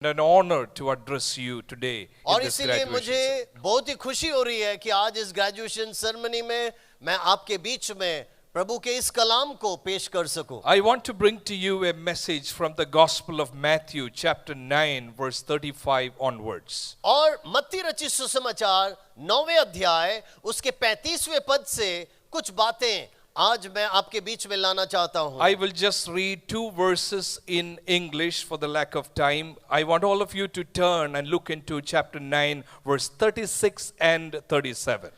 an honor to address you today in और this इसीलिए graduation. मुझे बहुत ही खुशी हो रही है कि आज इस ग्रेजुएशन सेरेमनी में मैं आपके बीच में प्रभु के इस कलाम को पेश कर सकूं। I want to bring to you a message from the Gospel of Matthew, chapter 9, verse 35 onwards. और मत्ती रचित सुसमाचार 9वें अध्याय उसके 35वें पद से कुछ बातें आज मैं आपके बीच में लाना चाहता हूं। I will just read two verses in English for the lack of time. I want all of you to turn and look into chapter 9, verse 36 and 37.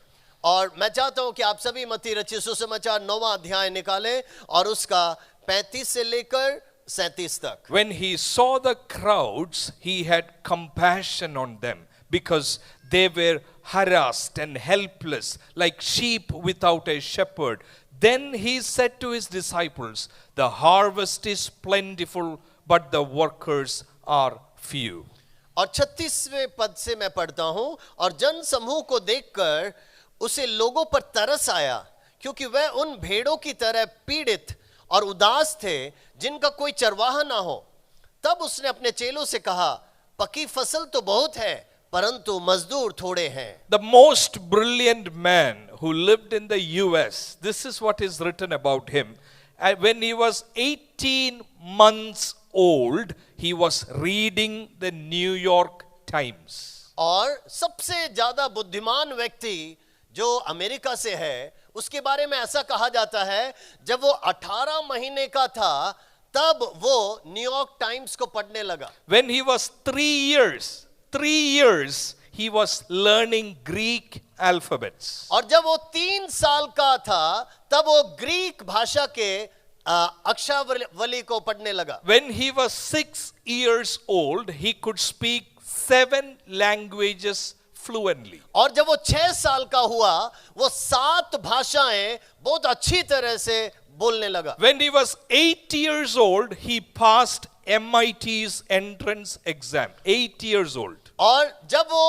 और मैं चाहता हूं कि आप सभी मत्ती रचित सुसमाचार 9वां अध्याय निकालें और उसका 35 से लेकर 37 तक। When he saw the crowds, he had compassion on them because they were harassed and helpless like sheep without a shepherd. Then he said to his disciples, the harvest is plentiful, but the workers are few. और 36वें पद से मैं पढ़ता हूं, और जन समूह को देखकर उसे लोगों पर तरस आया, क्योंकि वह उन भेड़ों की तरह पीड़ित और उदास थे जिनका कोई चरवाहा ना हो। तब उसने अपने चेलों से कहा, पकी फसल तो बहुत है, परंतु मजदूर थोड़े हैं। The most brilliant man who lived in the US, this is what is written about him. When he was 18 months old, he was reading the New York Times. और सबसे ज्यादा बुद्धिमान व्यक्ति जो अमेरिका से है, उसके बारे में ऐसा कहा जाता है, जब वो 18 महीने का था तब वो न्यूयॉर्क टाइम्स को पढ़ने लगा। When he was 3 years, he was learning Greek alphabets. और जब वो 3 साल का था तब वो ग्रीक भाषा के अक्षरावली को पढ़ने लगा। When he was 6 years old, he could speak 7 languages fluently. और जब वो 6 साल का हुआ, वो 7 भाषाएं बहुत अच्छी तरह से बोलने लगा। When he was 8 years old, he passed MIT's entrance exam. 8 years old. और जब वो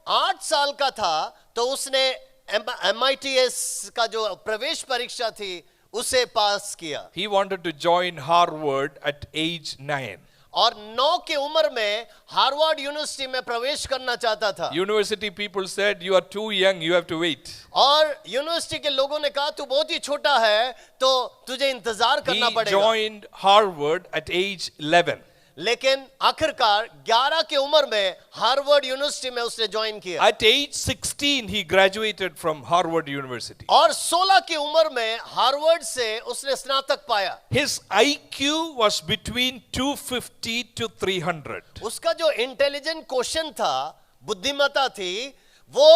8 साल का था तो उसने MITS का जो प्रवेश परीक्षा थी उसे पास किया। He wanted to join Harvard at age 9. और 9 की उम्र में हार्वर्ड यूनिवर्सिटी में प्रवेश करना चाहता था। University people said, you are too young, you have to wait. और यूनिवर्सिटी के लोगों ने कहा तू बहुत ही छोटा है तो तुझे इंतजार करना He पड़ेगा। joined Harvard at age 11. लेकिन आखिरकार 11 की उम्र में हार्वर्ड यूनिवर्सिटी में उसने ज्वाइन किया। At age 16, he graduated from Harvard University. और 16 की उम्र में हार्वर्ड से उसने स्नातक पाया। His IQ was between 250 to 300. उसका जो इंटेलिजेंट क्वेश्चन था, बुद्धिमत्ता थी, वो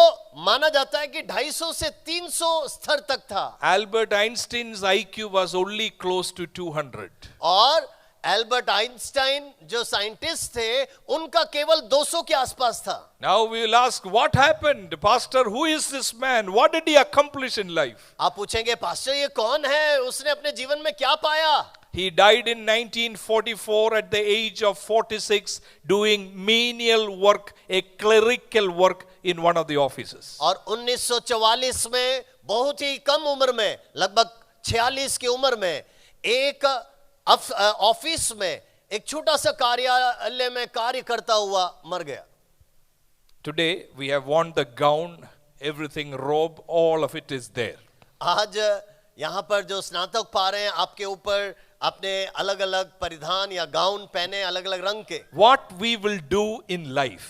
माना जाता है कि 250 से 300 स्तर तक था। Albert Einstein's IQ was only close to 200. और एल्बर्ट आइंस्टाइन जो साइंटिस्ट थे, उनका केवल 200 के आसपास था। Now we will ask, what happened? Pastor, who is this man? What did he accomplish in life? आप पूछेंगे, पास्टर ये कौन है? उसने अपने जीवन में क्या पाया? He died in 1944 at the age of 46 doing menial work, a clerical work in one of the offices. और 1944 में बहुत ही कम उम्र में, लगभग 46 की उम्र में, एक ऑफिस में एक छोटा सा कार्यालय में कार्य करता हुआ मर गया। Today we have worn the gown, everything, robe, all of it is there. आज यहाँ पर जो स्नातक पा रहे हैं, आपके ऊपर अपने अलग अलग परिधान या गाउन पहने, अलग अलग रंग के। What we will do in life?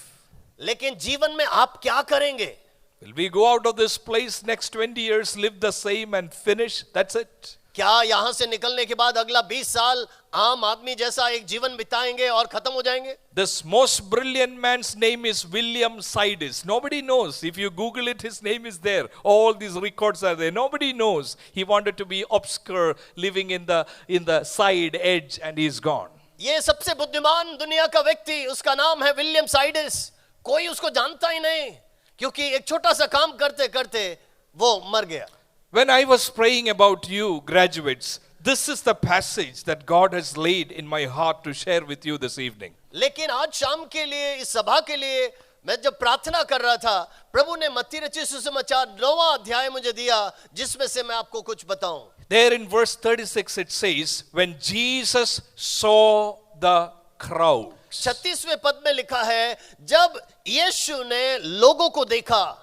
लेकिन जीवन में आप क्या करेंगे? Will we go out of this place next 20 years, live the same and finish? That's it. क्या यहां से निकलने के बाद अगला 20 साल आम आदमी जैसा एक जीवन बिताएंगे और खत्म हो जाएंगे? This most brilliant man's name is William Sidis. Nobody knows. If you Google it, his name is there. All these records are there. Nobody knows. He wanted to be obscure, living in the side edge, and he's gone. ये सबसे बुद्धिमान दुनिया का व्यक्ति, उसका नाम है William साइडिस। कोई उसको जानता ही नहीं, क्योंकि एक छोटा सा काम करते करते वो मर गया। When I was praying about you, graduates, this is the passage that God has laid in my heart to share with you this evening. लेकिन आज शाम के लिए, इस सभा के लिए मैं जब प्रार्थना कर रहा था, प्रभु ने मत्ती रचित सुसमाचार 9वां अध्याय मुझे दिया, जिसमें से मैं आपको कुछ बताऊं। There in verse 36 it says, when Jesus saw the crowds. crowds. 36वें पद में लिखा है, जब यीशु ने लोगों को देखा.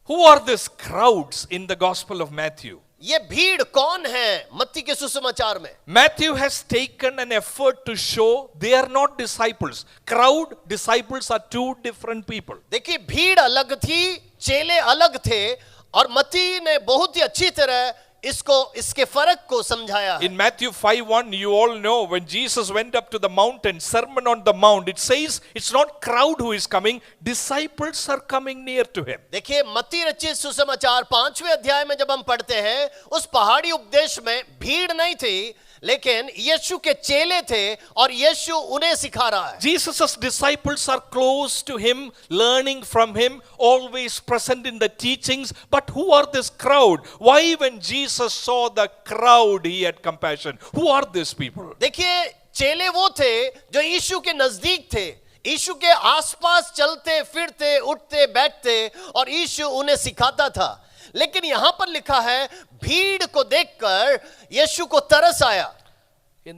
Who are these crowds in the Gospel of Matthew? ये भीड़ कौन है मत्ती के सुसमाचार में? Matthew has taken an effort to show they are not disciples. Crowd, disciples are two different people. देखिए, भीड़ अलग थी, चेले अलग थे, और मत्ती ने बहुत ही अच्छी तरह इसके फर्क को समझाया. In Matthew 5:1, you all know when Jesus went up to the mountain, Sermon on the Mount, it says it's not crowd who is coming, disciples are coming near to him. देखिए, मत्ती रचित सुसमाचार 5वें अध्याय में जब हम पढ़ते हैं, उस पहाड़ी उपदेश में भीड़ नहीं थी, लेकिन यीशु के चेले थे और यीशु उन्हें सिखा रहा है. Jesus' disciples are close to him, learning from him, always present in the teachings. But who are this crowd? Why when Jesus saw the crowd, he had compassion? Who are these people? देखिए, चेले वो थे जो यीशु के नजदीक थे, यीशु के आसपास चलते फिरते उठते बैठते और यीशु उन्हें सिखाता था. लेकिन यहां पर लिखा है, भीड़ को देखकर यीशु को तरस आया.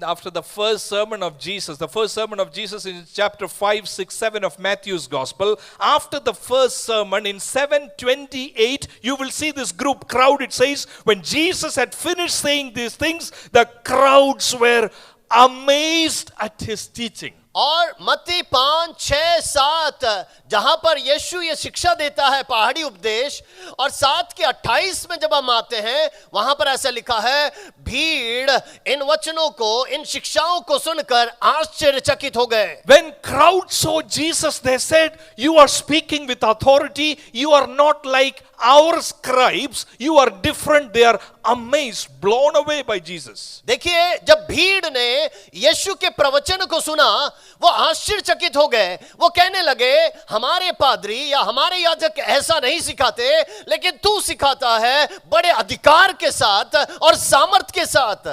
After the first sermon of Jesus in chapter 5, 6, 7 of Matthew's Gospel, after the first sermon in 7:28, you will see this crowd. It says, when Jesus had finished saying these things, the crowds were amazed at his teaching. और मत्ती 5, 6, 7 जहां पर यीशु ये शिक्षा देता है पहाड़ी उपदेश, और 7 के 28 में जब हम आते हैं, वहां पर ऐसा लिखा है, भीड़ इन वचनों को, इन शिक्षाओं को सुनकर आश्चर्यचकित हो गए. When crowds saw Jesus, they said, you are speaking with authority, you are not like our scribes, you are different. They are amazed, blown away by Jesus. देखिए, जब भीड़ ने यीशु के प्रवचन को सुना, वो आश्चर्यचकित हो गए. वो कहने लगे, हमारे पादरी या हमारे याजक ऐसा नहीं सिखाते, लेकिन तू सिखाता है बड़े अधिकार के साथ और सामर्थ के साथ.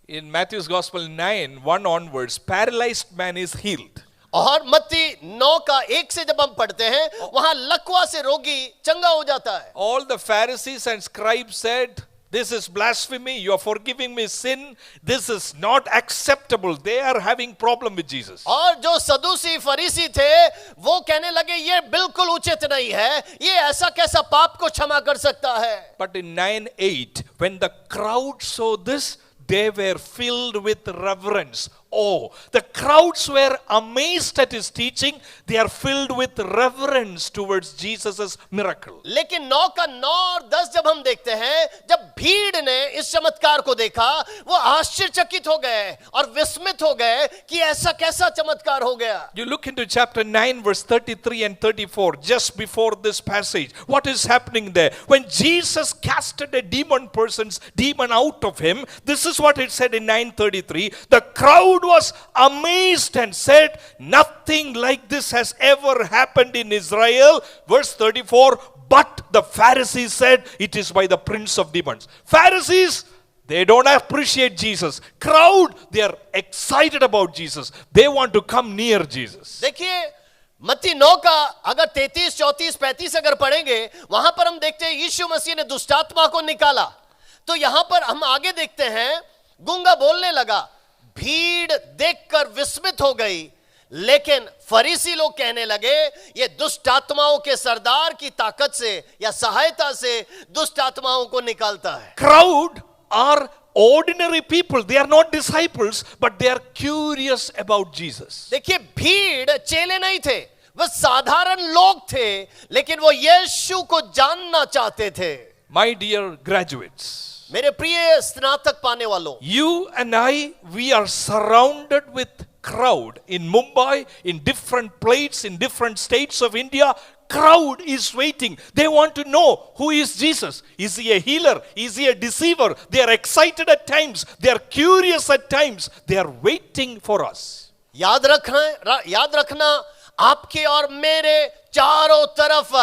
In Matthew's Gospel 9:1 onwards, paralyzed man is healed. और मत्ती 9 का 1 से जब हम पढ़ते हैं, वहां लकवा से रोगी चंगा हो जाता है. All the Pharisees and scribes said, this is blasphemy, you are forgiving me sin, this is not acceptable. They are having problem with Jesus. और जो सदूसी फरीसी थे, वो कहने लगे, ये बिल्कुल उचित नहीं है, ये ऐसा कैसा पाप को क्षमा कर सकता है. But in 9:8, when the crowd saw this, they were filled with reverence. Oh, the crowds were amazed at his teaching. They are filled with reverence towards Jesus' miracle. लेकिन 9 का 9 और 10 जब हम देखते हैं, जब भीड़ ने इस चमत्कार को देखा, वो आश्चर्यचकित हो गए और विस्मित हो गए कि ऐसा कैसा चमत्कार हो गया. You look into chapter 9 verse 33 and 34, just before this passage. What is happening there? When Jesus casted a demon out of him, this is what it said in 9:33. The crowd was amazed and said, nothing like this has ever happened in Israel. Verse 34, but the Pharisees said, it is by the prince of demons. Pharisees, they don't appreciate Jesus. Crowd, they are excited about Jesus. They want to come near Jesus. देखिए, मत्ती 9 का अगर 33, 34, 35 अगर पढ़ेंगे, वहां पर हम देखते हैं यीशु मसीह ने दुष्टात्मा को निकाला. तो यहां पर हम आगे देखते हैं, गूंगा बोलने लगा. भीड़ देखकर विस्मित हो गई, लेकिन फरीसी लोग कहने लगे, ये दुष्ट आत्माओं के सरदार की ताकत से या सहायता से दुष्ट आत्माओं को निकालता है. Crowd are ordinary people. They are not disciples, but they are curious about Jesus. देखिए, भीड़ चेले नहीं थे, वह साधारण लोग थे, लेकिन वो यीशु को जानना चाहते थे. My dear graduates, मेरे प्रिय स्नातक पाने वालों, you and I, we are surrounded with crowd in Mumbai, in different places, in different states of India. Crowd is waiting. They want to know, who is Jesus? Is he a healer? Is he a deceiver? They are excited at times. They are curious at times. They are waiting for us. याद रखना, आपके और मेरे चारों तरफ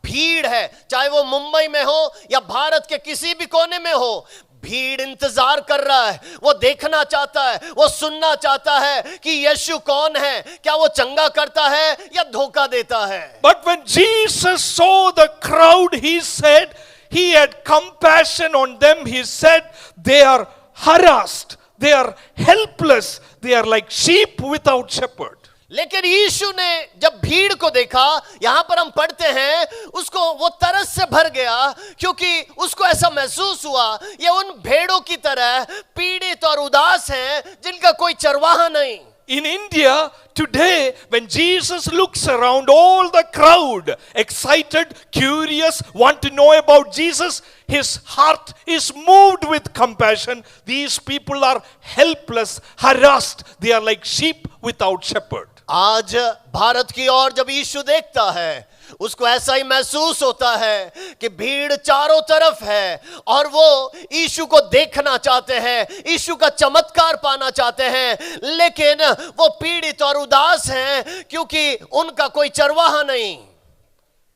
भीड़ है. चाहे वो मुंबई में हो या भारत के किसी भी कोने में हो, भीड़ इंतजार कर रहा है. वो देखना चाहता है, वो सुनना चाहता है कि यीशु कौन है, क्या वो चंगा करता है या धोखा देता है. But when Jesus saw the crowd, he said, he had compassion on them. He said, they are harassed, they are helpless, they are like sheep without shepherd. लेकिन यीशु ने जब भीड़ को देखा, यहां पर हम पढ़ते हैं, उसको वो तरस से भर गया, क्योंकि उसको ऐसा महसूस हुआ ये उन भेड़ों की तरह पीड़ित और उदास हैं जिनका कोई चरवाहा नहीं। In India today, when Jesus looks around, all the crowd, excited, curious, want to know about Jesus, his heart is moved with compassion. These people are helpless, harassed. They are like sheep without shepherd. आज भारत की ओर जब यीशु देखता है, उसको ऐसा ही महसूस होता है कि भीड़ चारों तरफ है और वो यीशु को देखना चाहते हैं, यीशु का चमत्कार पाना चाहते हैं, लेकिन वो पीड़ित और उदास हैं क्योंकि उनका कोई चरवाहा नहीं।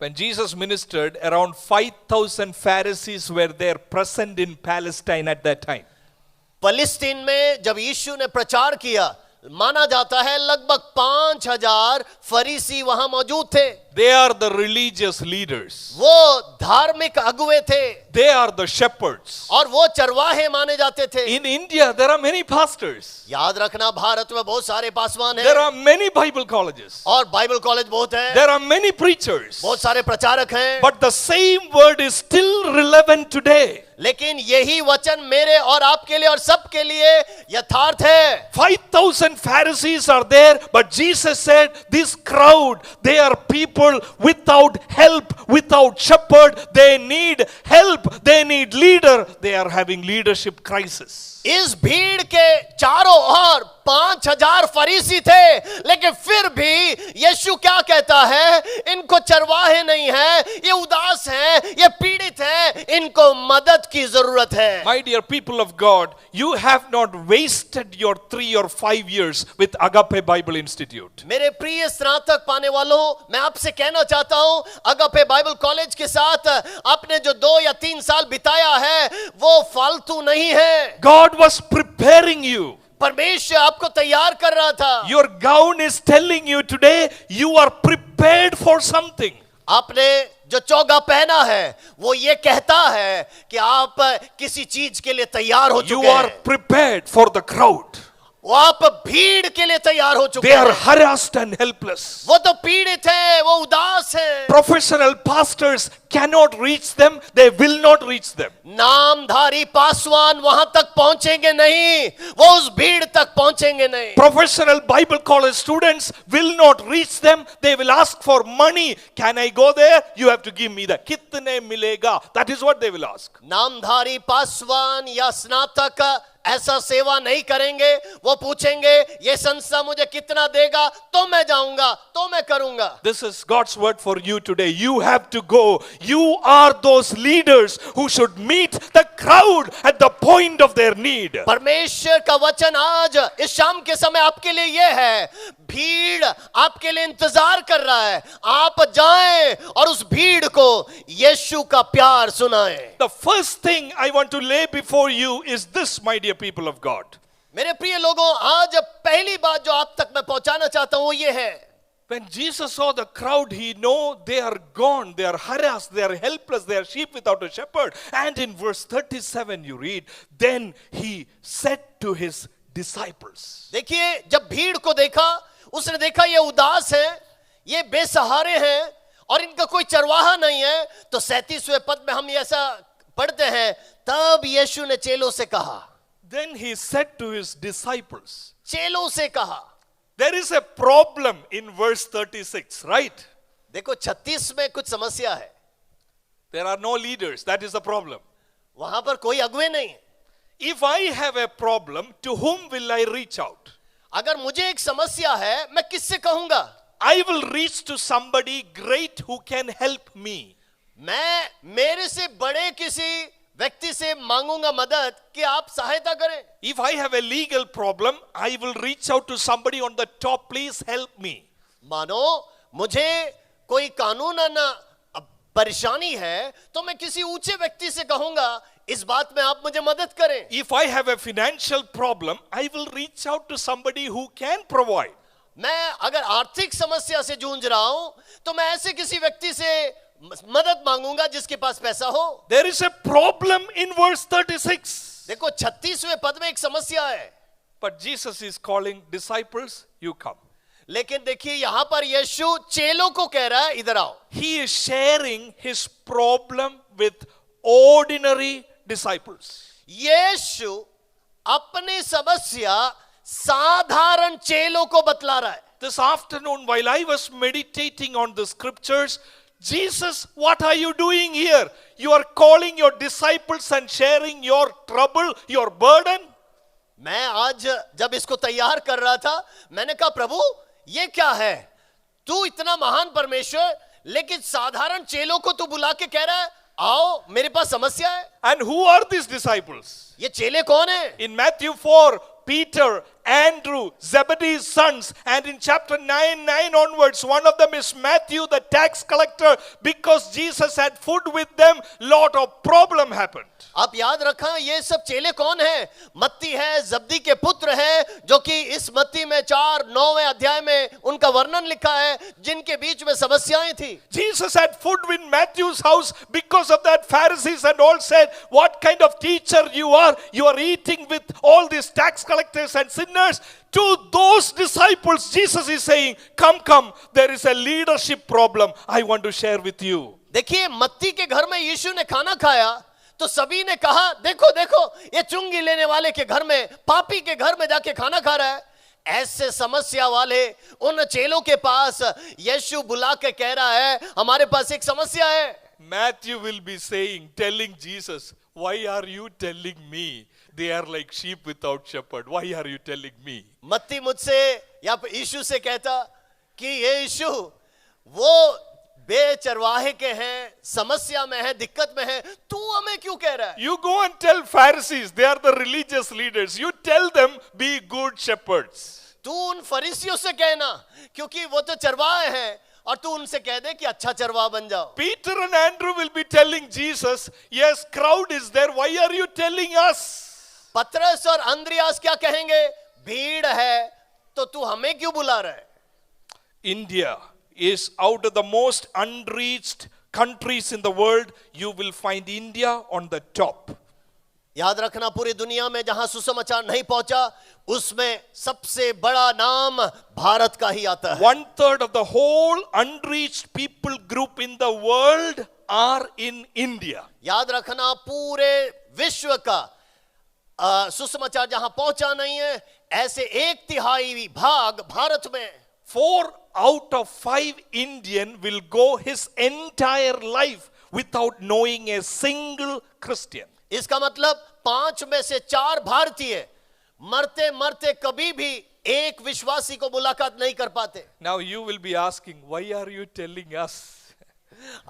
When Jesus ministered, around 5,000 Pharisees were there present in Palestine at that time. फलस्तीन में जब यीशु ने प्रचार किया, माना जाता है लगभग 5,000 फरीसी वहां मौजूद थे। They are the religious leaders. वो धार्मिक अगुवे थे। They are the shepherds. और वो चरवाहे माने जाते थे। In India, there are many pastors. याद रखना, भारत में बहुत सारे पासवान हैं। There are many Bible colleges. और बाइबल कॉलेज बहुत हैं। There are many preachers. बहुत सारे प्रचारक हैं। But the same word is still relevant today. लेकिन यही वचन मेरे और आपके लिए और सबके लिए यथार्थ है। 5,000 Pharisees are there, but Jesus said, this crowd, they are people without help, without shepherd. They need help. They need leader. They are having leadership crisis. इस भीड़ के चारों ओर 5,000 फरीसी थे, लेकिन फिर भी यीशु क्या कहता है? इनको चरवाहे नहीं है, ये उदास हैं, ये पीड़ित हैं, इनको मदद की जरूरत है। My dear people of God, you have not wasted your 3 or 5 years with Agape Bible Institute. मेरे प्रिय स्नातक पाने वालों, मैं आपसे कहना चाहता हूं, अगापे बाइबल कॉलेज के साथ आपने जो 2 या 3 साल बिताया है, वो फालतू नहीं है। God was preparing you. परमेश्वर आपको तैयार कर रहा था। Your gown is telling you today you are prepared for something. आपने जो चोगा पहना है वो ये कहता है कि आप किसी चीज के लिए तैयार हो चुके You are हैं। prepared for the crowd. वो आप भीड़ के लिए तैयार हो चुके They are हैं। harassed and helpless. वो तो पीड़ित है, वो उदास है। Professional pastors cannot reach them. They will not reach them. नामधारी पासवान वहां तक पहुंचेंगे नहीं, वो उस भीड़ तक पहुंचेंगे नहीं। Professional Bible college students will not reach them. They will ask for money. Can I go there? You have to give me that. कितने मिलेगा? That is what they will ask. नामधारी पासवान या स्नातक ऐसा सेवा नहीं करेंगे। वो पूछेंगे ये संस्था मुझे कितना देगा तो मैं जाऊंगा, तो मैं करूंगा। This is God's word for you today. You have to go. You are those leaders who should meet the crowd at the point of their need. परमेश्वर का वचन आज इस शाम के समय आपके लिए ये है, भीड़ आपके लिए इंतजार कर रहा है। आप जाएं और उस भीड़ को यीशु का प्यार सुनाएं। The first thing I want to lay before you is this, my dear people of God. मेरे प्रिय लोगों, आज पहली बात जो आप तक मैं पहुंचाना चाहता हूं वो ये है, When Jesus saw the crowd, he know they are gone, they are harassed, they are helpless, they are sheep without a shepherd. And in verse 37 you read, then he said to his disciples. देखिए, जब भीड़ को देखा, उसने देखा ये उदास है, ये बेसहारे हैं और इनका कोई चरवाहा नहीं है, तो 37वें पद में हम ऐसा पढ़ते हैं, तब यीशु ने चेलों से कहा। Then he said to his disciples. चेलों से कहा। There is a problem in verse 36, right? देखो 36 में कुछ समस्या है। There are no leaders, that is the problem. वहां पर कोई अगुवे नहीं। If I have a problem, to whom will I reach out? अगर मुझे एक समस्या है, मैं किससे कहूंगा? I will reach to somebody great who can help me. मैं मेरे से बड़े किसी व्यक्ति से मांगूंगा मदद कि आप सहायता करें। If I have a legal problem, I will reach out to somebody on the top, please help me. मानो मुझे कोई कानूनन परेशानी है तो मैं किसी ऊंचे व्यक्ति से कहूंगा इस बात में आप मुझे मदद करें। If I have a financial problem, I will reach out to somebody who can provide. मैं अगर आर्थिक समस्या से जूझ रहा हूं तो मैं ऐसे किसी व्यक्ति से मदद मांगूंगा जिसके पास पैसा हो। There is a problem in verse 36. देखो 36वें पद में एक समस्या है। But Jesus is calling disciples, you come. लेकिन देखिए यहां पर यीशु चेलों को कह रहा है, इधर आओ. He is sharing his problem with ordinary disciples. यीशु अपनी समस्या साधारण चेलों को बतला रहा है. This afternoon, while I was meditating on the scriptures, Jesus, what are you doing here? You are calling your disciples and sharing your trouble, your burden. मैं आज जब इसको तैयार कर रहा था, मैंने कहा प्रभु ये क्या है? तू इतना महान परमेश्वर, लेकिन साधारण चेलों को तू बुला के कह रहा है आओ मेरे पास समस्या है. And who are these disciples? ये चेले कौन है? In Matthew 4, Peter, Andrew, Zebedee's sons, and in chapter 9 onwards, one of them is Matthew, the tax collector. Because Jesus had food with them, lot of problem happened. आप याद रखा ये सब चेले कौन है? मत्ती है, जब्दी के पुत्र है, जो कि इस मत्ती में 4-9वें अध्याय में उनका वर्णन लिखा है, जिनके बीच में समस्याएं थी. Jesus had food in Matthew's house. Because of that, Pharisees and all said, what kind of teacher you are? You are eating with all these tax collectors and sinners. To those disciples, Jesus is saying, come, there is a leadership problem I want to share with you. देखिए मत्ती के घर में यीशु ने खाना खाया तो सभी ने कहा देखो देखो ये चुंगी लेने वाले के घर में, पापी के घर में जाके खाना खा रहा है. ऐसे समस्या वाले उन चेलों के पास यीशु बुला के कह रहा है हमारे पास एक समस्या है. Matthew will be saying, telling Jesus, why are you telling me? They are like sheep without shepherd. Why are you telling me? मत्ती मुझसे या यीशु से कहता कि ये यीशु वो बेचरवाहे के हैं, समस्या में है, दिक्कत में है, तू हमें क्यों कह रहा है? You go and tell Pharisees, they are the religious leaders. You tell them, be good shepherds. तू उन फरीसियों से कहना, क्योंकि वो तो चरवाहे हैं, और तू उनसे कह दे कि अच्छा चरवाहा बन जाओ. Peter and Andrew will be telling Jesus, yes, crowd is there. Why are you telling us? पतरस और अंद्रियास क्या कहेंगे? भीड़ है तो तू हमें क्यों बुला रहा है? India is out of the most unreached countries in the world. You will find India on the top. याद रखना पूरी दुनिया में जहां सुसमाचार नहीं पहुंचा उसमें सबसे बड़ा नाम भारत का ही आता है. 1/3 of the whole unreached people group in the world are in India. याद रखना पूरे विश्व का सुसमाचार जहां पहुंचा नहीं है, ऐसे 1/3 भाग भारत में. 4 out of 5 Indian will go his entire life without knowing a single Christian. इसका मतलब 5 में से 4 भारतीय मरते मरते कभी भी एक विश्वासी को मुलाकात नहीं कर पाते. Now you will be asking, why are you telling us?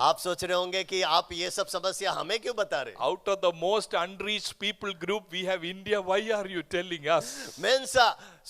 आप सोच रहे होंगे कि आप ये सब समस्या हमें क्यों बता रहे? Out of the most unreached people group we have India. Why are you telling us? Means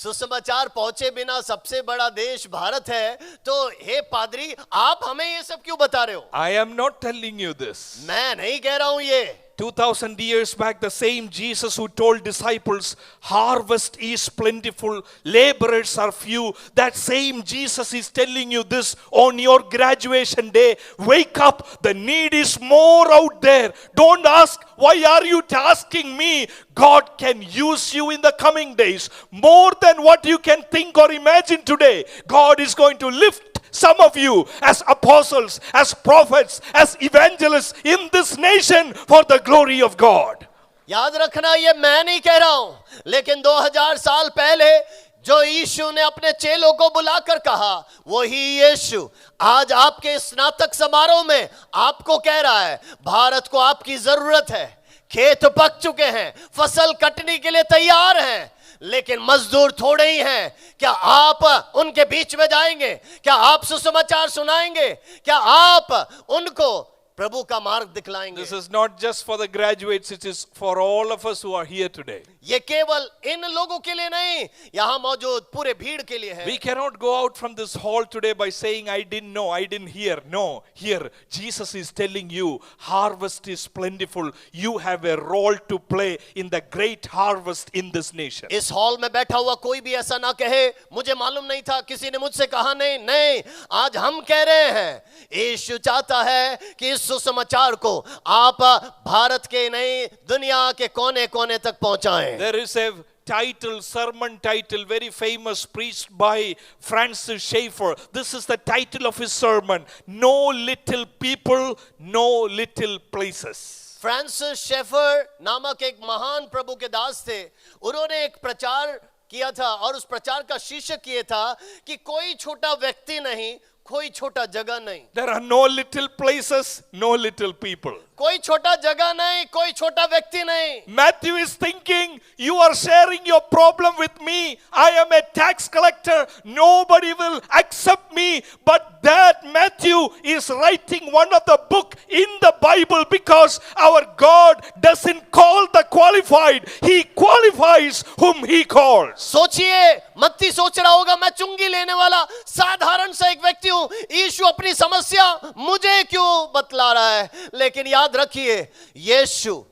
सुसमाचार पहुंचे बिना सबसे बड़ा देश भारत है, तो हे पादरी आप हमें ये सब क्यों बता रहे हो? I am not telling you this. मैं नहीं कह रहा हूं ये. 2000 years back, the same Jesus who told disciples, harvest is plentiful, laborers are few, that same Jesus is telling you this on your graduation day. Wake up, the need is more out there. Don't ask, why are you asking me? God can use you in the coming days more than what you can think or imagine today. God is going to lift some of you as apostles, as prophets, as evangelists in this nation for the glory of God. याद रखना ये मैं नहीं कह रहा हूं, लेकिन 2000 साल पहले जो यीशु ने अपने चेलों को बुलाकर कहा, वही यीशु आज आपके स्नातक समारोह में आपको कह रहा है भारत को आपकी जरूरत है. खेत पक चुके हैं, फसल कटने के लिए तैयार हैं, लेकिन मजदूर थोड़े ही हैं. क्या आप उनके बीच में जाएंगे? क्या आप सुसमाचार सुनाएंगे? क्या आप उनको प्रभु का मार्ग दिखलाएंगे? This is not just for the graduates, it is for all of us who are here today. ये केवल इन लोगों के लिए नहीं, यहाँ मौजूद पूरे भीड़ के लिए है. We cannot go out from this hall today by saying, I didn't know, I didn't hear. No, here Jesus is telling you, harvest is plentiful. You have a role to play in the great harvest in this nation. इस hall में बैठा हुआ कोई भी ऐसा ना कहे मुझे मालूम नहीं था, किसी ने मुझसे कहा नहीं. नहीं, आज हम कह रहे हैं यीशु चाहता है कि इस सुसमाचार को आप भारत के नहीं दुनिया के कोने कोने तक पहुंचाएं. There is a title, sermon title, very famous, preached by Francis Schaeffer. This is the title of his sermon: No Little People, No Little Places. Francis Schaeffer नामक एक महान प्रभु के दास थे. उन्होंने एक प्रचार किया था और उस प्रचार का शीर्षक ये था कि कोई छोटा व्यक्ति नहीं, कोई छोटा जगह नहीं. There are no little places, no little people. कोई छोटा जगह नहीं, कोई छोटा व्यक्ति नहीं. Matthew is thinking, you are sharing your problem with me. I am a tax collector. Nobody will accept me. But that Matthew is writing one of the book in the Bible, because our God doesn't call the qualified. He qualifies whom he calls. सोचिए, मत्ती सोच रहा होगा मैं चुंगी लेने वाला साधारण सा एक व्यक्ति हूं, यीशु अपनी समस्या मुझे क्यों बतला रहा है. लेकिन याद रखिए, यीशु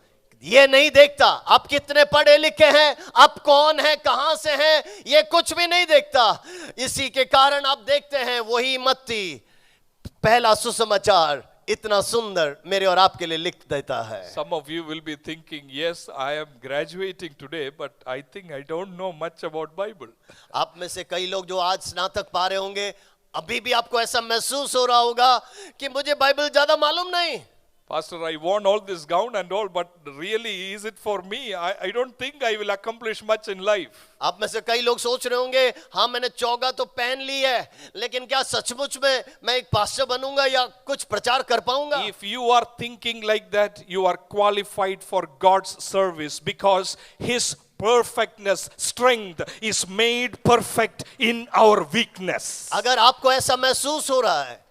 ये नहीं देखता आप कितने पढ़े लिखे हैं, आप कौन हैं, कहां से हैं, ये कुछ भी नहीं देखता. इसी के कारण आप देखते हैं वही मत्ती पहला सुसमाचार इतना सुंदर मेरे और आपके लिए लिख देता है. Some of you will be thinking, yes, I am graduating today, but I think I don't know much about Bible. आप में से कई लोग जो आज स्नातक पा रहे होंगे, अभी भी आपको ऐसा महसूस हो रहा होगा कि मुझे बाइबल ज्यादा मालूम नहीं. Pastor, I want all this gown and all, but really, is it for me? I don't think I will accomplish much in life. आप में से कई लोग सोच रहे होंगे, हाँ मैंने चौगा तो पहन ली है, लेकिन क्या सचमुच में मैं एक पास्टर बनूंगा या कुछ प्रचार कर पाऊंगा? If you are thinking like that, you are qualified for God's service, because His perfectness, strength is made perfect in our weakness. अगर आपको ऐसा महसूस हो रहा है,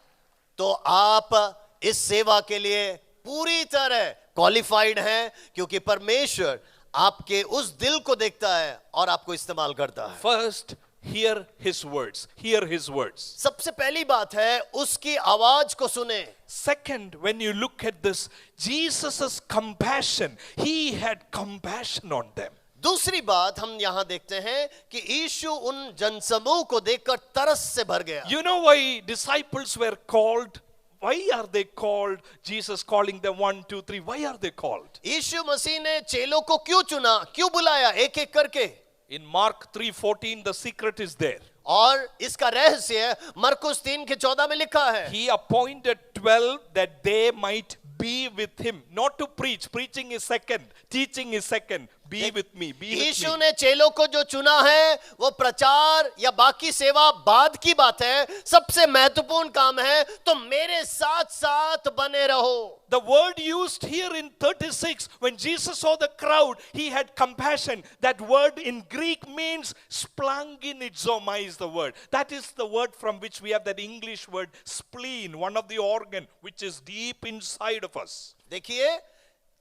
तो आप इस सेवा के लिए पूरी तरह क्वालिफाइड हैं, क्योंकि परमेश्वर आपके उस दिल को देखता है और आपको इस्तेमाल करता है. First, hear His words. Hear His words. सबसे पहली बात है उसकी आवाज को सुने. Second, when you look at this, Jesus' compassion, He had compassion on them. दूसरी बात हम यहां देखते हैं कि यीशु उन जनसमूह को देखकर तरस से भर गया. You know why disciples were called? Why are they called? Jesus calling them 1, 2, 3. Why are they called? यीशु मसीह ने चेलों को क्यों चुना, क्यों बुलाया एक एक करके? In Mark 3:14, the secret is there. और इसका रहस्य मरकुस 3:14 में लिखा है. He appointed 12 that they might be with Him, not to preach. Preaching is second. Teaching is second. Be with me. Be with Yeshu me. ने चेलों को जो चुना है वो प्रचार या बाकी सेवा बाद की बात है, सबसे महत्वपूर्ण काम है तो मेरे साथ साथ बने रहो. The word used here in 36, when Jesus saw the crowd, He had compassion. That word in Greek means splanginizomai is the word. That is the word from which we have that English word spleen, one of the organ which is deep inside of us. देखिए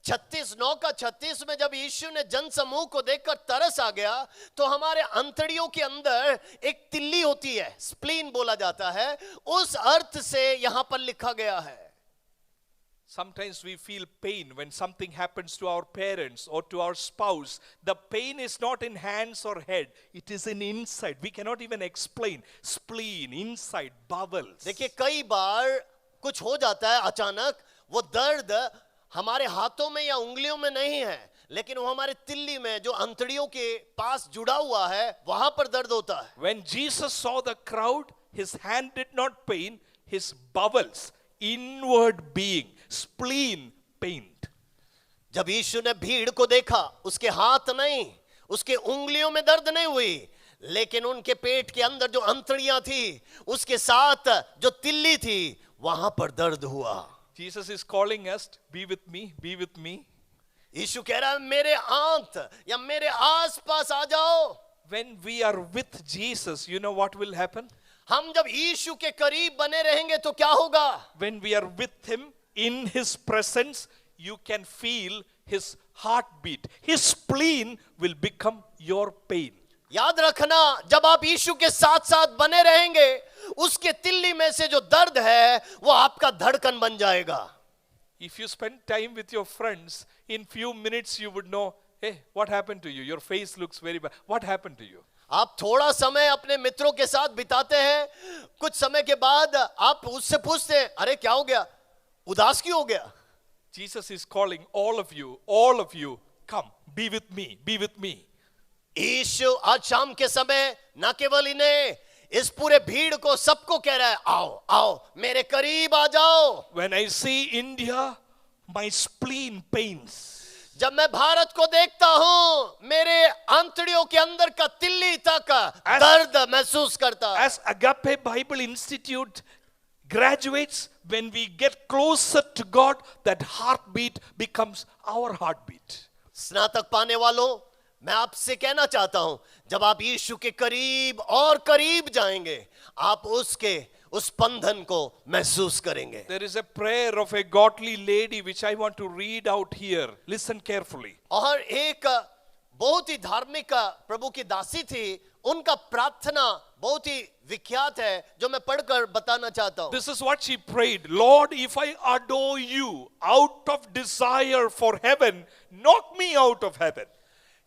36:9 का 36 में जब यीशु ने जन समूह को देखकर तरस आ गया, तो हमारे अंतड़ियों के अंदर एक तिल्ली होती है, स्प्लीन बोला जाता है, उस अर्थ से यहां पर लिखा गया है. Sometimes we feel pain when something happens to our parents or to our spouse. The pain is not in hands or head, it is in inside. We cannot even explain. Spleen, inside, bowels. देखिए कई बार कुछ हो जाता है अचानक, वो दर्द हमारे हाथों में या उंगलियों में नहीं है, लेकिन वो हमारे तिल्ली में जो अंतड़ियों के पास जुड़ा हुआ है वहां पर दर्द होता है. When Jesus saw the crowd, His hand did not pain, His bowels, inward being, spleen pained. जब यीशु ने भीड़ को देखा, उसके हाथ नहीं, उसके उंगलियों में दर्द नहीं हुई, लेकिन उनके पेट के अंदर जो अंतड़ियां थी, उसके साथ जो तिल्ली थी, वहां पर दर्द हुआ. Jesus is calling us, be with me, be with me. यीशु कह रहा है मेरे अंत या मेरे आसपास आ जाओ. When we are with Jesus, you know what will happen? हम जब यीशु के करीब बने रहेंगे तो क्या होगा? When we are with Him, in His presence, you can feel His heartbeat. His spleen will become your pain. याद रखना, जब आप यीशु के साथ साथ बने रहेंगे, उसके तिल्ली में से जो दर्द है वो आपका धड़कन बन जाएगा. If you spend time with your friends, in few minutes you would know, hey, what happened to you? Your face looks very bad. What happened to you? आप थोड़ा समय अपने मित्रों के साथ बिताते हैं, कुछ समय के बाद आप उससे पूछते हैं, अरे क्या हो गया, उदास क्यों हो गया? Jesus is calling all of you, come, be with me, be with me. यीशु आज शाम के समय न केवल इन्हें, इस पूरे भीड़ को, सबको कह रहा है, आओ आओ मेरे करीब आ जाओ. When I see India, my spleen pains. जब मैं भारत को देखता हूं, मेरे आंतड़ियों के अंदर का तिल्ली तक दर्द महसूस करता. As Agape Bible Institute graduates, when we get closer to God, that heartbeat becomes our heartbeat. स्नातक पाने वालों, मैं आपसे कहना चाहता हूं, जब आप यीशु के करीब और करीब जाएंगे, आप उस बंधन को महसूस करेंगे. There is a prayer of a godly lady which I want to read out here. Listen carefully. और एक बहुत ही धार्मिक प्रभु की दासी थी, उनका प्रार्थना बहुत ही विख्यात है, जो मैं पढ़कर बताना चाहता हूं. This is what she prayed. Lord, if I adore you out of desire for heaven, knock me out of heaven.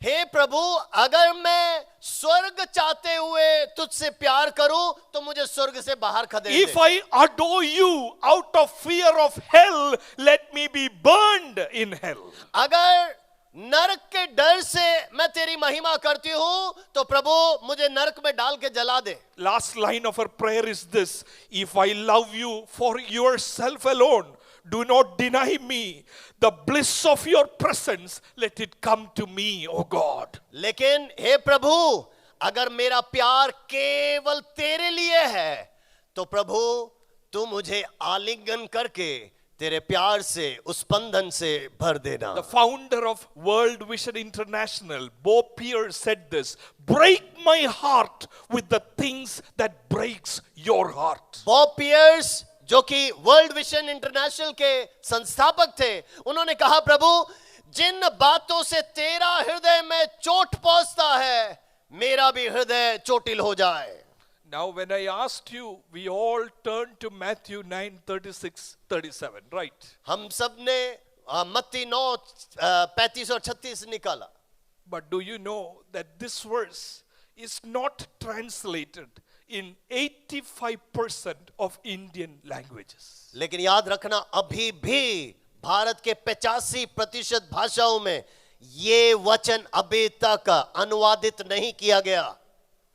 हे प्रभु, अगर मैं स्वर्ग चाहते हुए तुझसे प्यार करूं, तो मुझे स्वर्ग से बाहर खदेड़ दे. If I adore you out of fear of hell, let me be burned in hell. अगर नरक के डर से मैं तेरी महिमा करती हूं, तो प्रभु मुझे नरक में डाल के जला दे. Last line of her prayer is this: if I love you for yourself alone, do not deny me the bliss of your presence. Let it come to me, O God. लेकिन हे प्रभु, अगर मेरा प्यार केवल तेरे लिए है, तो प्रभु तू मुझे आलिंगन करके तेरे प्यार से, उस बंधन से भर देना. The founder of World Vision International, Bo Peer, said this: break my heart with the things that breaks your heart. Bob Pierce, जो कि वर्ल्ड विजन इंटरनेशनल के संस्थापक थे, उन्होंने कहा, प्रभु जिन बातों से तेरा हृदय में चोट पहुंचता है, मेरा भी हृदय चोटिल हो जाए. Now when I asked you, we all turned to Matthew 9:36-37, right? हम सब ने मत्ती 9:35 और 36 निकाला. But do you know that this verse is not translated in 85% of Indian languages? लेकिन याद रखना, अभी भी भारत के 85% भाषाओं में ये वचन अभी तक अनुवादित नहीं किया गया.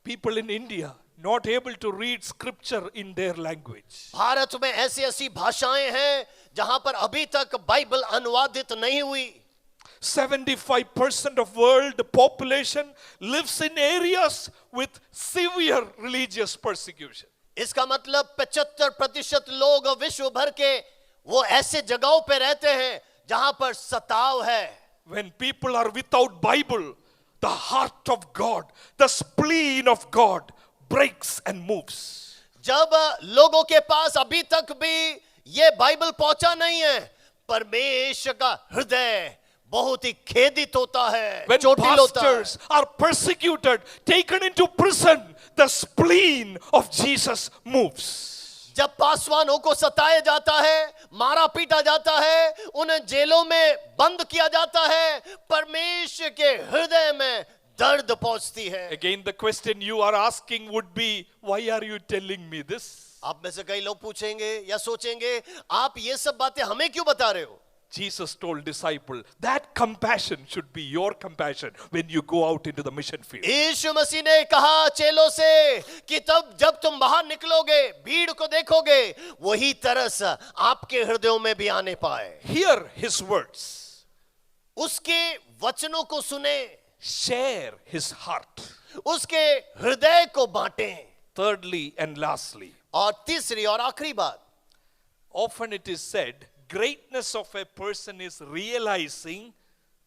People in India not able to read scripture in their language. Bharat में ऐसी भाषाएं हैं जहां पर अभी तक बाइबल अनुवादित नहीं हुई. 75% of world population lives in areas with severe religious persecution. इसका मतलब 75% लोग विश्व भर के वो ऐसे जगहों पे रहते हैं जहां पर सताव है. When people are without Bible, the heart of God, the spleen of God breaks and moves. जब लोगों के पास अभी तक भी ये बाइबल पहुंचा नहीं है, परमेश्वर का हृदय बहुत ही खेदित होता है, When चोटिल होता है. pastors are persecuted, taken into prison, the spleen of Jesus moves. जब पासवानों को सताया जाता है, मारा पीटा जाता है, उन्हें जेलों में बंद किया जाता है, परमेश्वर के हृदय में दर्द पहुंचती है. Again, the question you are asking would be, why are you telling me this? आप में से कई लोग पूछेंगे या सोचेंगे, आप ये सब बातें हमें क्यों बता रहे हो? Jesus told disciple that compassion should be your compassion when you go out into the mission field. यीशु मसीह ने कहा चेलों से कि तब जब तुम बाहर निकलोगे, भीड़ को देखोगे, वही तरस आपके हृदयों में भी आने पाए. Hear his words. उसके वचनों को सुने, Share his heart. उसके हृदय को बांटें. Thirdly and lastly, और तीसरी और आखिरी बात, often it is said, greatness of a person is realizing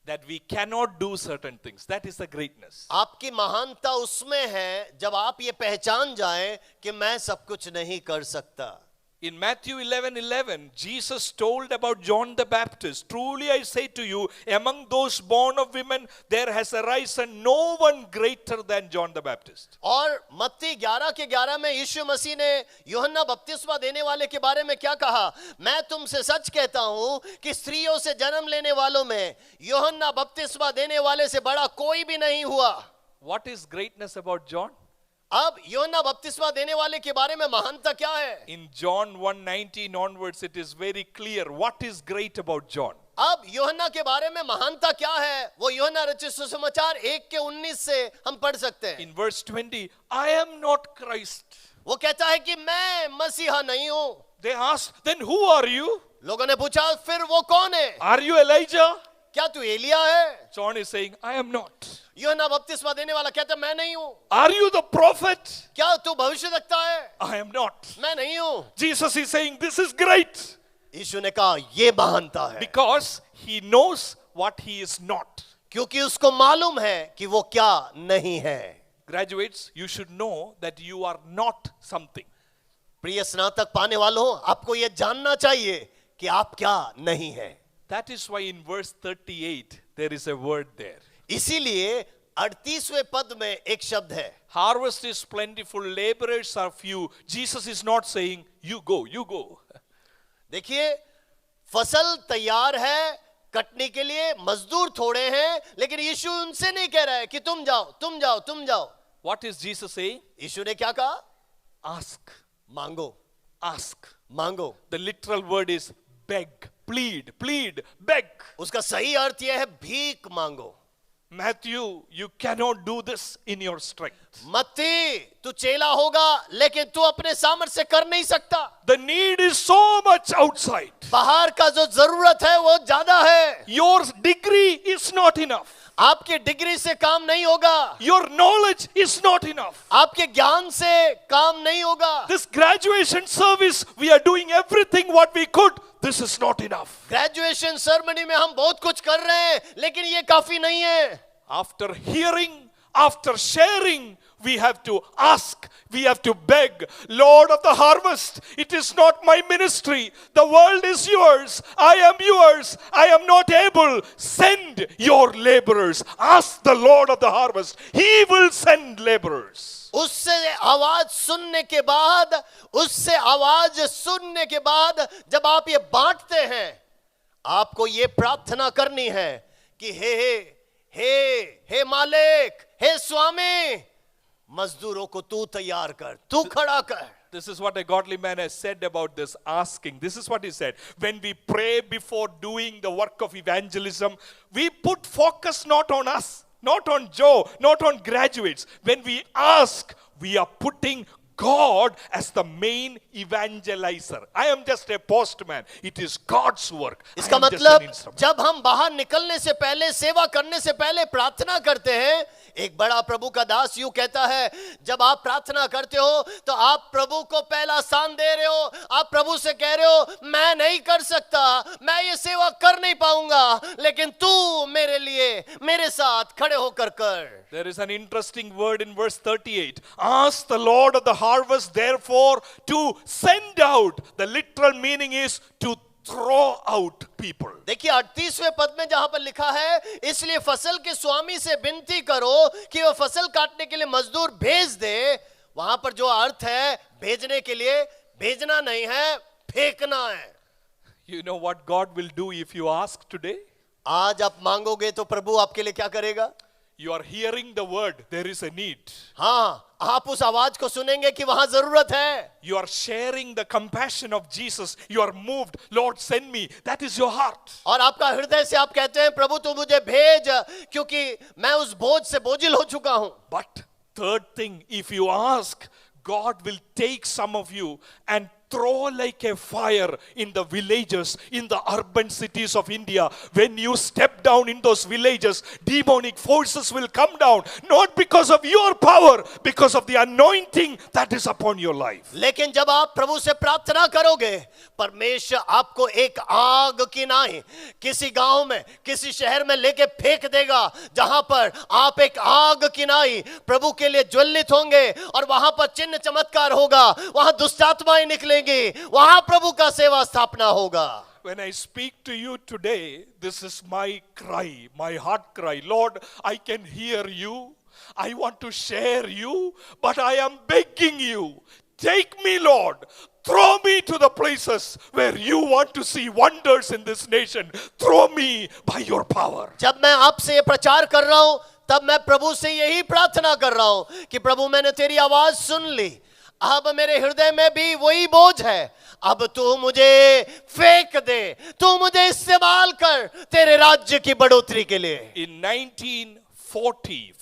that we cannot do certain things. That is the greatness. आपकी महानता उसमें है जब आप ये पहचान जाएं कि मैं सब कुछ नहीं कर सकता. In Matthew 11:11, Jesus told about John the Baptist. Truly I say to you, among those born of women, there has arisen no one greater than John the Baptist. और मत्ती 11 के 11 में यीशु मसीह ने यूहन्ना बपतिस्मा देने वाले के बारे में क्या कहा? मैं तुमसे सच कहता हूं कि स्त्रियों से जन्म लेने वालों में यूहन्ना बपतिस्मा देने वाले से बड़ा कोई भी नहीं हुआ. What is greatness about John? अब यूहन्ना बपतिस्मा देने वाले के बारे में महानता क्या है? In John 1:19 onwards, it is very clear what is great about John. अब यूहन्ना के बारे में महानता क्या है, वो यूहन्ना रचित सुसमाचार 1:19 से हम पढ़ सकते हैं। In verse 20, I am not Christ. वो कहता है कि मैं मसीहा नहीं हूं। They asked, then who are you? लोगों ने पूछा फिर वो कौन है? Are you Elijah? क्या तू एलिया है? John is saying, I am not. यूहन्ना बपतिस्मा देने वाला कहता है मैं नहीं हूं। Are you the prophet? क्या तू भविष्यवक्ता है? I am not. मैं नहीं हूं। Jesus is saying, this is great. यीशु ने कहा ये महानता है, Because he knows what he is not. क्योंकि उसको मालूम है कि वो क्या नहीं है। Graduates, you should know that you are not something. प्रिय स्नातक पाने वालों, आपको ये जानना चाहिए कि आप क्या नहीं है। That is why in verse 38, there is a word there. इसीलिए 38वें पद में एक शब्द है, Harvest is plentiful, laborers are few. Jesus is not saying, you go, you go. देखिए फसल तैयार है कटने के लिए, मजदूर थोड़े हैं, लेकिन यीशु उनसे नहीं कह रहा है कि तुम जाओ तुम जाओ तुम जाओ। What is Jesus saying? यीशु ने क्या कहा? Ask, मांगो ask. मांगो। The literal word is beg, plead, plead, beg. उसका सही अर्थ यह है भीख मांगो। Matthew, you cannot do this in your strength. मत्ती, तू चेला होगा लेकिन तू अपने सामर्थ्य से कर नहीं सकता। The need is so much outside. बाहर का जो जरूरत है वो ज्यादा है। Your degree is not enough. आपकी डिग्री से काम नहीं होगा। Your knowledge is not enough. आपके ज्ञान से काम नहीं होगा। This graduation service, we are doing everything what we could. This is not enough. Graduation ceremony में हम बहुत कुछ कर रहे हैं, लेकिन ये काफी नहीं है। After hearing, after sharing, we have to ask, we have to beg. Lord of the harvest, it is not my ministry. The world is yours. I am yours. I am not able. Send your laborers. Ask the Lord of the harvest. He will send laborers. उससे आवाज सुनने के बाद, उससे आवाज सुनने के बाद जब आप ये बांटते हैं, आपको ये प्रार्थना करनी है कि हे मालिक, हे स्वामी, मजदूरों को तू तैयार कर, तू खड़ा कर। This is what a godly man has said about this asking. This is what he said. When we pray before doing the work of evangelism, we put focus not on us, not on Joe, not on graduates. When we ask, we are putting God as the main evangelizer. I am just a postman. It is God's work. इसका मतलब जब हम बाहर निकलने से पहले, सेवा करने से पहले प्रार्थना करते हैं, एक बड़ा प्रभु का दास यूं कहता है, जब आप प्रार्थना करते हो तो आप प्रभु को पहला स्थान दे रहे हो। आप प्रभु से कह रहे हो, मैं नहीं कर सकता, मैं ये सेवा कर नहीं पाऊंगा, लेकिन तू मेरे लिए, मेरे साथ खड़े होकर कर। There is an interesting word in verse 38. Ask the Lord of the harvest, therefore, to send out. The literal meaning is to throw out people. देखिए 38वें पद में जहां पर लिखा है, इसलिए फसल के स्वामी से विनती करो कि वह फसल काटने के लिए मजदूर भेज दे। वहां पर जो अर्थ है भेजने के लिए, भेजना नहीं है, फेंकना है। You know what God will do if you ask today? आज आप मांगोगे तो प्रभु आपके लिए क्या करेगा? You are hearing the word, there is a need. हाँ, आप उस आवाज को सुनेंगे कि वहां जरूरत है। You are sharing the compassion of Jesus. You are moved. Lord, send me. That is your heart. और आपका हृदय से आप कहते हैं, प्रभु तू मुझे भेज, क्योंकि मैं उस बोझ से बोझिल हो चुका हूं। But third thing, if you ask, God will take some of you and throw like a fire in the villages, in the urban cities of India. When you step down in those villages, demonic forces will come down, not because of your power, because of the anointing that is upon your life. लेकिन जब आप प्रभु से प्रार्थना करोगे, परमेश्वर आपको एक आग की नाई किसी गांव में, किसी शहर में लेके फेंक देगा, जहां पर आप एक आग की नाई प्रभु के लिए ज्वलित होंगे, और वहां पर चिन्ह चमत्कार होगा, वहां दुष्ट आत्माएं निकलेंगी, वहां प्रभु का सेवा स्थापना होगा। When I speak to you today, this is my cry, my heart cry. Lord, I can hear you. I want to share you, but I am begging you. Take me, Lord. Throw me to the places where you want to see wonders in this nation. Throw me by your power. जब मैं आपसे ये प्रचार कर रहा हूं, तब मैं प्रभु से यही प्रार्थना कर रहा हूं कि प्रभु मैंने तेरी आवाज सुन ली, अब मेरे हृदय में भी वही बोझ है, अब तू मुझे फेंक दे, तू मुझे इस्तेमाल कर तेरे राज्य की बढ़ोतरी के लिए। In 1940,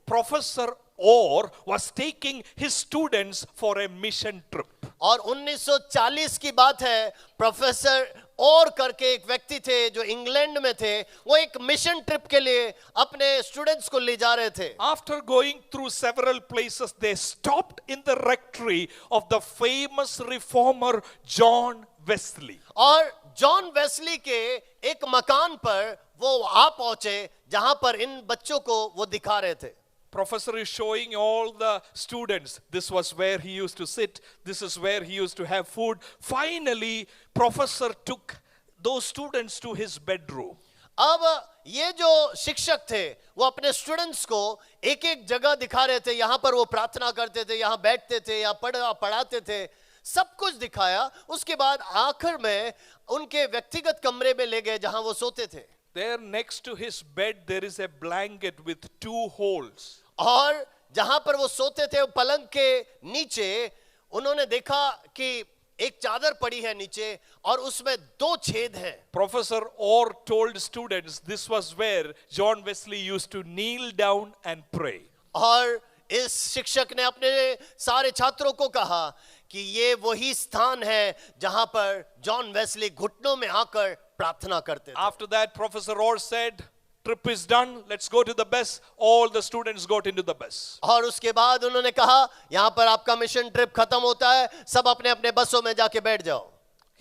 Professor Orr was taking his students for a mission trip. और 1940 की बात है, प्रोफेसर और करके एक व्यक्ति थे जो इंग्लैंड में थे, वो एक मिशन ट्रिप के लिए अपने स्टूडेंट्स को ले जा रहे थे। After going through several places, they stopped in the rectory of the famous reformer John Wesley. और जॉन वेस्ली के एक मकान पर वो आ पहुंचे जहां पर इन बच्चों को वो दिखा रहे थे। Professor is showing all the students, this was where he used to sit, this is where he used to have food. Finally, professor took those students to his bedroom. अब ये जो शिक्षक थे वो अपने स्टूडेंट्स को एक एक जगह दिखा रहे थे, यहां पर वो प्रार्थना करते थे, यहां बैठते थे, यहां पढ़ाते थे, सब कुछ दिखाया। उसके बाद आखिर में उनके व्यक्तिगत कमरे में ले गए जहां वो सोते थे। There next to his bed there is a blanket with 2 holes. और जहां पर वो सोते थे पलंग के नीचे उन्होंने देखा कि एक चादर पड़ी है नीचे और उसमें 2 छेद हैं। Professor Orr told students this was where John Wesley used to kneel down and pray. और इस शिक्षक ने अपने सारे छात्रों को कहा कि ये वही स्थान है जहां पर जॉन वेस्ली घुटनों में आकर प्रार्थना करते थे। After that, Professor Orr said, trip is done, let's go to the bus. All the students got into the bus. और उसके बाद उन्होंने कहा यहां पर आपका मिशन ट्रिप खत्म होता है, सब अपने अपने बसों में जाके बैठ जाओ।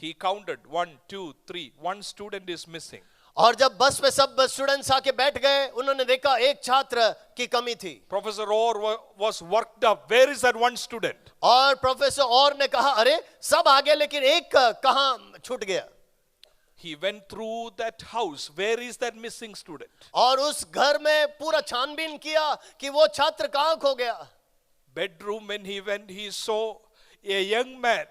He counted 1, 2, 3. 1 student is missing. और जब बस में सब स्टूडेंट्स आके बैठ गए, उन्होंने देखा एक छात्र की कमी थी। Professor Orr was worked up. Where is that 1 student? और प्रोफेसर और ने कहा अरे सब आ गए लेकिन एक कहां छूट गया। He went through that house. Where is that missing student? और उस घर में पूरा छानबीन किया कि वो छात्र कहां खो गया। Bedroom, when he went, he saw a young man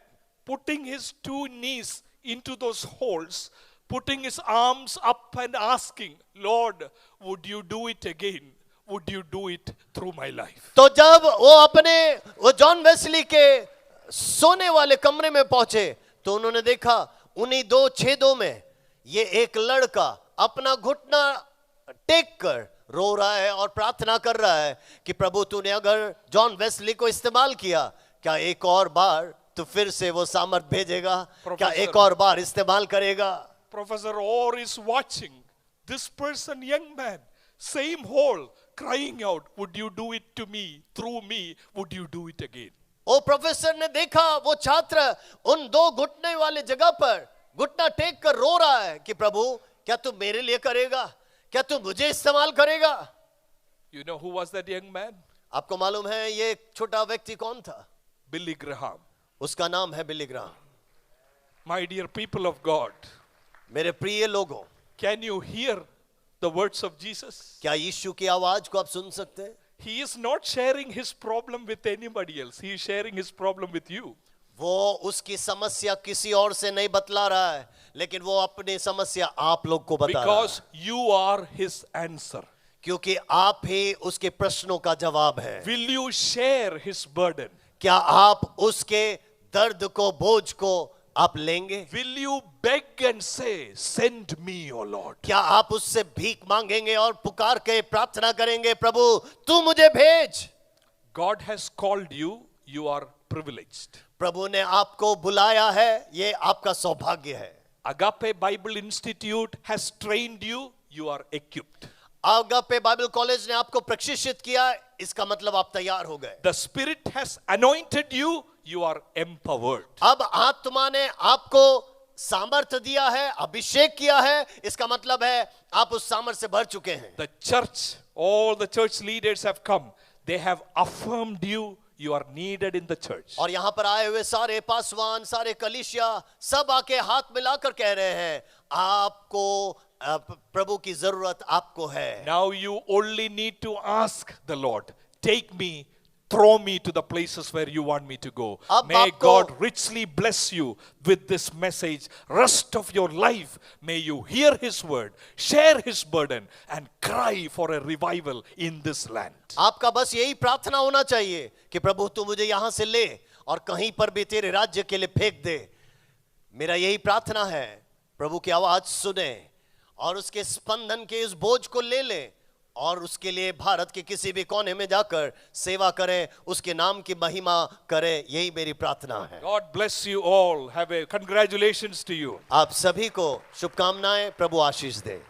putting his 2 knees into those holes, putting his arms up and asking, Lord, would you do it again? Would you do it through my life? तो जब वो John Wesley के सोने वाले कमरे में पहुंचे तो उन्होंने देखा उन्हीं 2 छेदों में ये एक लड़का अपना घुटना टेक कर रो रहा है और प्रार्थना कर रहा है कि प्रभु तूने अगर जॉन वेस्ली को इस्तेमाल किया, क्या एक और बार तू फिर से वो सामर्थ भेजेगा, क्या एक और बार इस्तेमाल करेगा। Professor Orr is watching this person, young man, same hole, crying out, would you do it to me, through me, would you do it again? ओ प्रोफेसर ने देखा वो छात्र उन 2 घुटने वाले जगह पर घुटना टेक कर रो रहा है कि प्रभु क्या तू मेरे लिए करेगा, क्या तू मुझे इस्तेमाल करेगा। You know who was that young man? आपको मालूम है ये छोटा व्यक्ति कौन था? Billy Graham. उसका नाम है Billy Graham. My dear people of God, मेरे प्रिय लोगों, can you hear the words of Jesus? क्या यीशु की आवाज को आप सुन सकते हैं? He is not sharing his problem with anybody else. He is sharing his problem with you. वो उसकी समस्या किसी और से नहीं बतला रहा है, लेकिन वो अपनी समस्या आप लोग को बता रहा है। Because you are his answer. क्योंकि आप ही उसके प्रश्नों का जवाब है। Will you share his burden? क्या आप उसके दर्द को, बोझ को आप लेंगे? Will you beg and say, send me, O Lord? क्या आप उससे भीख मांगेंगे और पुकार के प्रार्थना करेंगे, प्रभु तू मुझे भेज? God has called you, you are privileged. प्रभु ने आपको बुलाया है, ये आपका सौभाग्य है। Agape Bible Institute has trained you, you are equipped. Agape Bible college ने आपको प्रशिक्षित किया, इसका मतलब आप तैयार हो गए। The Spirit has anointed you, you are empowered. अब आत्मा ने आपको सामर्थ्य दिया है, अभिषेक किया है, इसका मतलब है आप उस सामर्थ्य से भर चुके हैं। The church, all the church leaders have come. They have affirmed you, you are needed in the church. और यहाँ पर आए हुए सारे पासवान, सारे कलीसिया सब आके हाथ मिलाकर कह रहे हैं आपको प्रभु की जरूरत आपको है। Now you only need to ask the Lord, take me throw me to the places where you want me to go. अब May आपको- God richly bless you with this message. Rest of your life, may you hear His word, share His burden, and cry for a revival in this land. आपका बस यही प्रार्थना होना चाहिए कि प्रभु तू मुझे यहां से ले और कहीं पर भी तेरे राज्य के लिए फेंक दे। मेरा यही प्रार्थना है, प्रभु की आवाज सुने और उसके स्पंदन के इस बोझ को ले ले और उसके लिए भारत के किसी भी कोने में जाकर सेवा करें, उसके नाम की महिमा करें। यही मेरी प्रार्थना है। God bless you all. Have a congratulations to you. आप सभी को शुभकामनाएं, प्रभु आशीष दे।